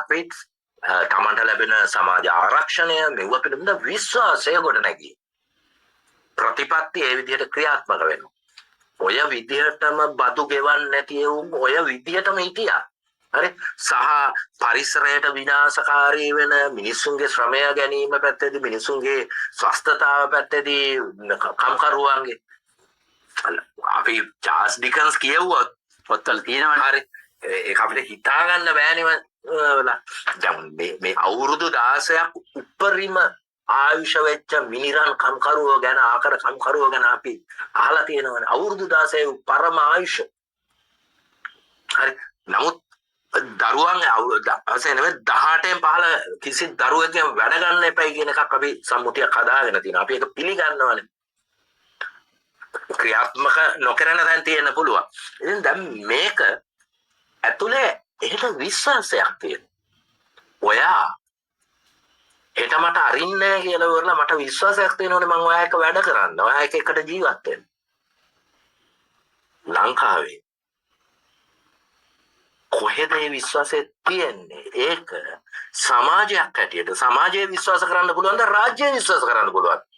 අපි තමන්ට ලැබෙන සමාජ ආරක්ෂණය මෙව පිළිබඳ විශ්වාසය ගොඩනැගී ප්‍රතිපත්ති ඒ විදිහට ක්‍රියාත්මක වෙනවා. ඔය විදිහටම බදු ගෙවන්නේ නැති ඔය විදිහටම හිටියා. හරි සහ පරිසරයට විනාශකාරී වෙන මිනිසුන්ගේ ශ්‍රමය ගැනීම පැත්තේදී මිනිසුන්ගේ ස්වස්ථතාව පැත්තේදී කම්කරුවන්ගේ අපි චාල්ස් ඩිකන්ස් කියවුවොත් පොත්වල තියෙනවනේ. හරි ඒක අපිට හිතා ගන්න බෑනේ. දැන් මේ අවුරුදු 16ක් උපරිම ආයුෂ වෙච්ච මිනිරන් කම්කරුවෝ ගැන ආකර කම්කරුවෝ ගැන අපි අහලා තියෙනවනේ. අවුරුදු 16 පරම ආයුෂ. හරි නමුත් දරුවන් අවසන් නෙවෙයි 18න් පහළ කිසි දරුවෙක්ගෙන් වැඩ ගන්න එපයි කියන එකක් අපි සම්මුතියක් හදාගෙන තියෙනවා. අපි ඒක පිළිගන්නවනේ. ක්‍රියාත්මක නොකරන දැන් තියෙන්න පුළුවන්. ඉතින් දැන් මේක ඇතුලේ එහෙට විශ්වාසයක් තියෙනවා. ඔයා හෙට මට අරින්නේ කියලා වරලා මට විශ්වාසයක් තියෙනවනේ මම ඔයා එක්ක වැඩ කරන්න. ඔයා එකට ජීවත් වෙන්න. ලංකාවේ කොහෙද මේ විශ්වාසය තියෙන්නේ? ඒක සමාජයක් හැටියට සමාජයේ විශ්වාස කරන්න පුළුවන්ද? රාජ්‍යයේ විශ්වාස කරන්න පුළුවන්ද?